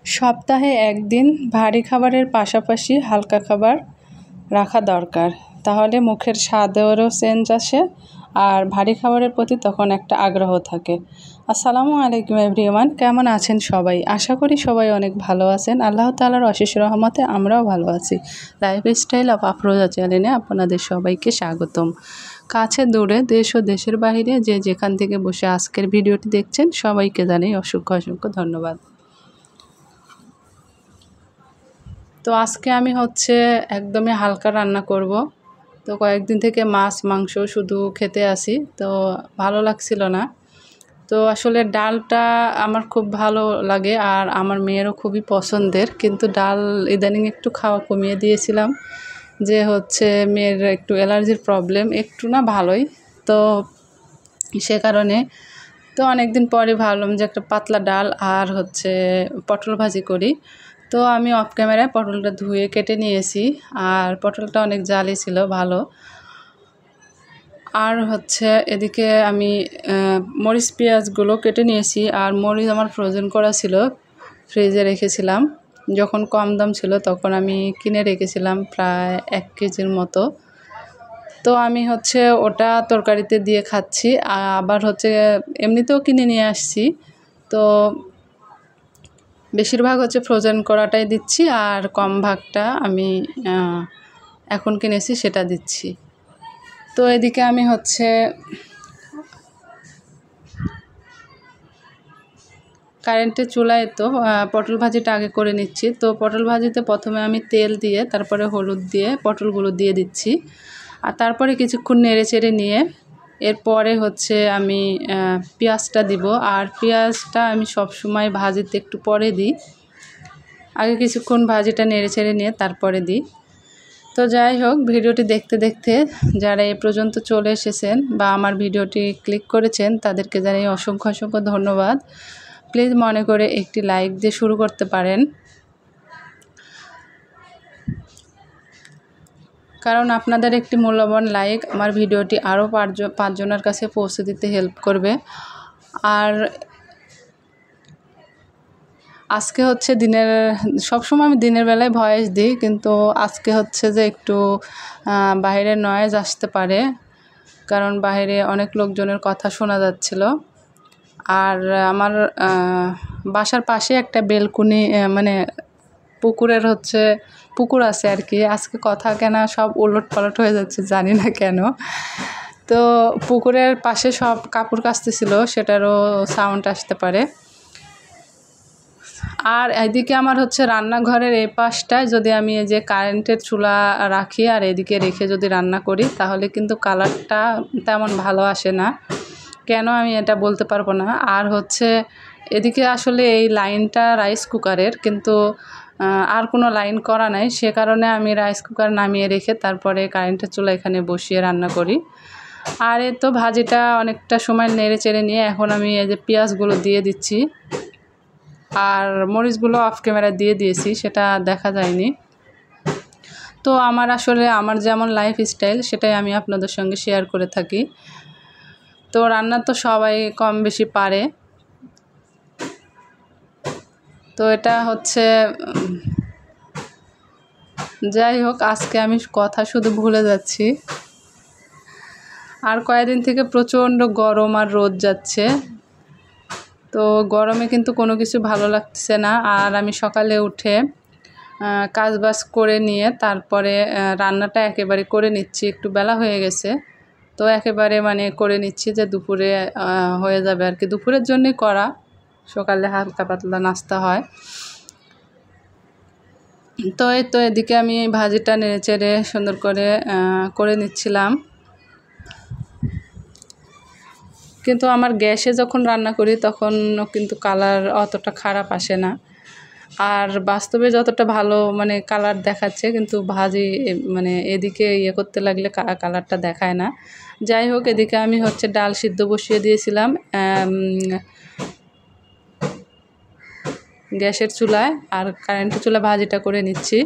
সপ্তাহে একদিন ভারী খাবারের পাশাপাশি হালকা খাবার রাখা দরকার, তাহলে মুখের স্বাদেরও চেঞ্জ আসে আর ভারী খাবারের প্রতি তখন একটা আগ্রহ থাকে। আসসালামু আলাইকুম এভরিওয়ান, কেমন আছেন সবাই? আশা করি সবাই অনেক ভালো আছেন। আল্লাহ তাআলার অশেষ রহমতে আমরাও ভালো আছি। লাইফস্টাইল অফ আফরোজা চ্যানেলে আপনাদের সবাইকে স্বাগতম। কাছে দূরে, দেশ ও দেশের বাইরে যে যেখান থেকে বসে আজকের ভিডিওটি দেখছেন সবাইকে জানাই অসংখ্য অসংখ্য ধন্যবাদ। তো আজকে আমি একদমই হালকা রান্না করব। তো কয়েকদিন থেকে মাছ মাংস শুধু খেতে আসি, তো ভালো লাগছিল না। তো আসলে ডালটা আমার খুব ভালো লাগে আর আমার মেয়েরও খুবই পছন্দের, কিন্তু ডাল ইদানিং একটু খাওয়া কমিয়ে দিয়েছিলাম। যে মেয়ের একটু অ্যালার্জির প্রবলেম, একটু না ভালোই, তো সে কারণে তো অনেক দিন পরে ভাবলাম যে একটা পাতলা ডাল আর পটল ভাজি করি। তো আমি অফ ক্যামেরায় পটলটা ধুয়ে কেটে নিয়েছি, আর পটলটা অনেক জালি ছিল, ভালো। আর এদিকে আমি মরিচ পেঁয়াজগুলো কেটে নিয়েছি, আর মরিচ আমার ফ্রোজেন করা ছিল, ফ্রিজে রেখেছিলাম। যখন কম দাম ছিল তখন আমি কিনে রেখেছিলাম প্রায় 1 কেজির মতো। তো আমি ওটা তরকারিতে দিয়ে খাচ্ছি, আবার এমনিতেও কিনে নিয়ে আসছি। তো বেশিরভাগ ফ্রোজেন করাটাই দিচ্ছি, আর কম ভাগটা আমি এখন কিনেছি সেটা দিচ্ছি। তো এদিকে আমি কারেন্টের চুলায় তো পটল ভাজিটা আগে করে নিচ্ছি। তো পটল ভাজিতে প্রথমে আমি তেল দিয়ে তারপরে হলুদ দিয়ে পটলগুলো দিয়ে দিচ্ছি, আর তারপরে কিছুক্ষণ নেড়ে চেড়ে নিয়ে এরপরে আমি পেঁয়াজটা দিব। আর পেঁয়াজটা আমি সবসময় ভাজিতে একটু পরে দিই, আগে কিছুক্ষণ ভাজিটা নেড়ে চেড়ে নিয়ে তারপরে দিই। তো যাই হোক, ভিডিওটি দেখতে দেখতে যারা এ পর্যন্ত চলে এসেছেন বা আমার ভিডিওটি ক্লিক করেছেন তাদেরকে জানাই অসংখ্য অসংখ্য ধন্যবাদ। প্লিজ মনে করে একটি লাইক দিয়ে শুরু করতে পারেন, কারণ আপনাদের একটি মূল্যবান লাইক আমার ভিডিওটি আরও 5 জনের কাছে পৌঁছে দিতে হেল্প করবে। আর আজকে সবসময় আমি দিনের বেলায় ভয়েস দিই, কিন্তু আজকে যে একটু বাইরের নয়েজ আসতে পারে, কারণ বাইরে অনেক লোকজনের কথা শোনা যাচ্ছিল। আর আমার বাসার পাশে একটা বেলকুনি মানে পুকুর আছে আর কি। আজকে কথা কেনা সব উলট পালট হয়ে যাচ্ছে, জানি না কেন। তো পুকুরের পাশে সব কাপড় কাচতেছিল, সেটারও সাউন্ড আসতে পারে। আর এদিকে আমার রান্নাঘরের এই পাশটায় যদি আমি এই যে কারেন্টের চুলা রাখি আর এদিকে রেখে যদি রান্না করি, তাহলে কিন্তু কালারটা তেমন ভালো আসে না। কেন আমি এটা বলতে পারবো না। আর এদিকে আসলে এই লাইনটা রাইস কুকারের, কিন্তু আর কোনো লাইন করা নাই, সে কারণে আমি রাইস কুকার নামিয়ে রেখে তারপরে কারেন্টের চুলা এখানে বসিয়ে রান্না করি। আর এই তো ভাজিটা অনেকটা সময় নেড়ে চেড়ে নিয়ে এখন আমি এই যে পেঁয়াজগুলো দিয়ে দিচ্ছি, আর মরিচগুলো অফ ক্যামেরা দিয়ে দিয়েছি, সেটা দেখা যায়নি। তো আমার যেমন লাইফ স্টাইল সেটাই আমি আপনাদের সঙ্গে শেয়ার করে থাকি। তো রান্না তো সবাই কম বেশি পারে। তো এটা যাই হোক, আজকে আমি কথা শুধু ভুলে যাচ্ছি। আর কয়েকদিন থেকে প্রচণ্ড গরম আর রোদ যাচ্ছে, তো গরমে কিন্তু কোনো কিছু ভালো লাগছে না। আর আমি সকালে উঠে কাজবাজ করে নিয়ে তারপরে রান্নাটা একেবারে করে নিচ্ছি, একটু বেলা হয়ে গেছে, তো একেবারে করে নিচ্ছি যে দুপুরে হয়ে যাবে আর কি। দুপুরের জন্যই করা, সকালে হালকা পাতলা নাস্তা হয়। তো এই তো এদিকে আমি ভাজিটা নেড়ে চেড়ে সুন্দর করে নিচ্ছিলাম। কিন্তু আমার গ্যাসে যখন রান্না করি তখন কিন্তু কালার অতটা খারাপ আসে না, আর বাস্তবে যতটা ভালো কালার দেখাচ্ছে, কিন্তু ভাজি এদিকে করতে লাগলে কালারটা দেখায় না। যাই হোক, এদিকে আমি ডাল সিদ্ধ বসিয়ে দিয়েছিলাম গ্যাসের চুলায়, আর কারেন্টের চুলা ভাজিটা করে নিচ্ছি।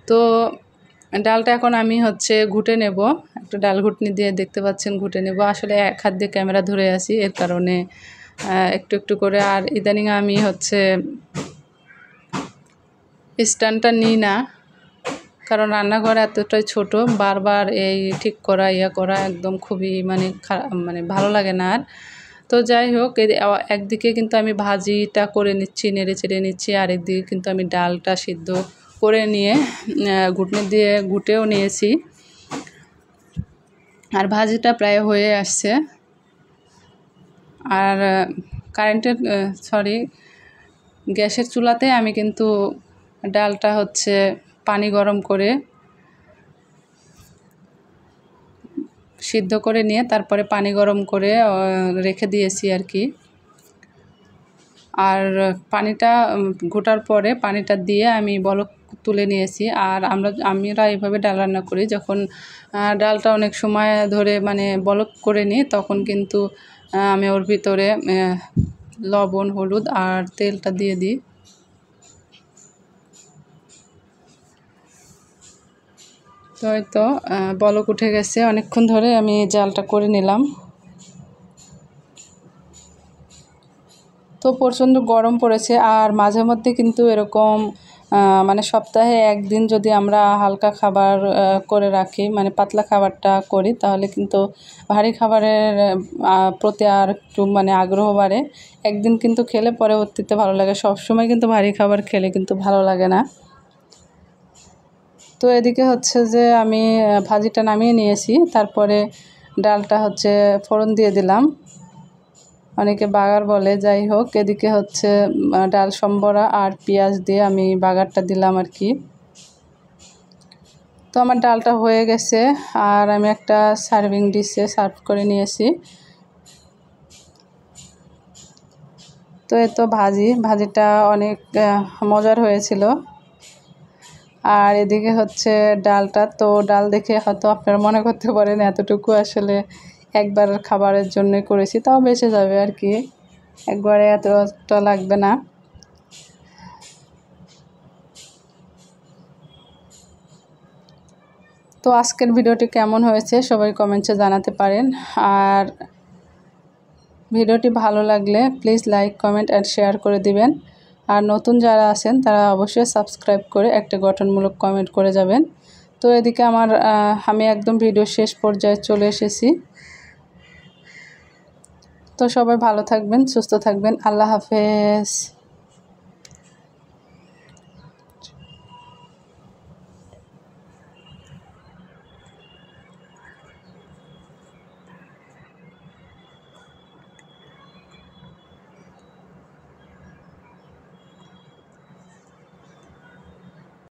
তো ডালটা এখন আমি ঘুটে নেব, একটা ডাল ঘুটনি দিয়ে দেখতে পাচ্ছেন ঘুটে নেব। আসলে এক হাত দিয়ে ক্যামেরা ধরে আছি, এর কারণে একটু একটু করে। আর ইদানিং আমি স্ট্যান্ডটা নিই না, কারণ রান্নাঘর এতটাই ছোট, বারবার এই ঠিক করা করা একদম খুবই মানে ভালো লাগে না আর। তো যাই হোক, একদিকে কিন্তু আমি ভাজিটা করে নিচ্ছি, নেড়ে চেড়ে নিচ্ছি, আর একদিকে কিন্তু আমি ডালটা সিদ্ধ করে নিয়ে ঘুটনি দিয়ে ঘুটেও নিয়েছি। আর ভাজিটা প্রায় হয়ে আসছে। আর গ্যাসের চুলাতে আমি কিন্তু ডালটা হচ্ছে পানি গরম করে সিদ্ধ করে নিয়ে তারপরে পানি গরম করে রেখে দিয়েছি আর কি। আর পানিটা ঘোটার পরে পানিটা দিয়ে আমি বলক তুলে নিয়েছি। আর আমরা এইভাবে ডাল রান্না করি, যখন ডালটা অনেক সময় ধরে বলক করে নিই, তখন কিন্তু আমি ওর ভিতরে লবণ, হলুদ আর তেলটা দিয়ে দিই। তো এই তো বলক উঠে গেছে, অনেকক্ষণ ধরে আমি জালটা করে নিলাম। তো প্রচণ্ড গরম পড়েছে, আর মাঝে মধ্যে কিন্তু এরকম সপ্তাহে একদিন যদি আমরা হালকা খাবার করে রাখি, পাতলা খাবারটা করি, তাহলে কিন্তু ভারী খাবারের প্রতি আর একটু আগ্রহ বাড়ে। একদিন কিন্তু খেলে পরবর্তীতে ভালো লাগে, সবসময় কিন্তু ভারী খাবার খেলে কিন্তু ভালো লাগে না। তো এদিকে হচ্ছে যে আমি ভাজিটা নামিয়ে নিয়েছি, তারপরে ডালটা হচ্ছে ফোড়ন দিয়ে দিলাম, অনেকে বাগার বলে। যাই হোক, এদিকে হচ্ছে ডাল সম্বরা আর পেঁয়াজ দিয়ে আমি বাগারটা দিলাম আর কি। তো আমার ডালটা হয়ে গেছে, আর আমি একটা সার্ভিং ডিশে সার্ভ করে নিয়েছি। তো এই তো ভাজিটা অনেক মজার হয়েছিল। আর এদিকে হচ্ছে ডালটা, তো ডাল দেখে হয়তো আপনারা মনে করতে পারেন এতটুকু আসলে একবার খাবারের জন্য করেছি, তাও বেঁচে যাবে আর কি, একবারে এতটা লাগবে না। তো আজকের ভিডিওটি কেমন হয়েছে সবাই কমেন্টে জানাতে পারেন। আর ভিডিওটি ভালো লাগলে please like, comment and share করে দিবেন। আর নতুন যারা আছেন তারা অবশ্যই সাবস্ক্রাইব করে একটা গঠনমূলক কমেন্ট করে যাবেন। তো এদিকে আমি একদম ভিডিও শেষ পর্যায়ে চলে এসেছি। তো সবাই ভালো থাকবেন, সুস্থ থাকবেন। আল্লাহ হাফেজ।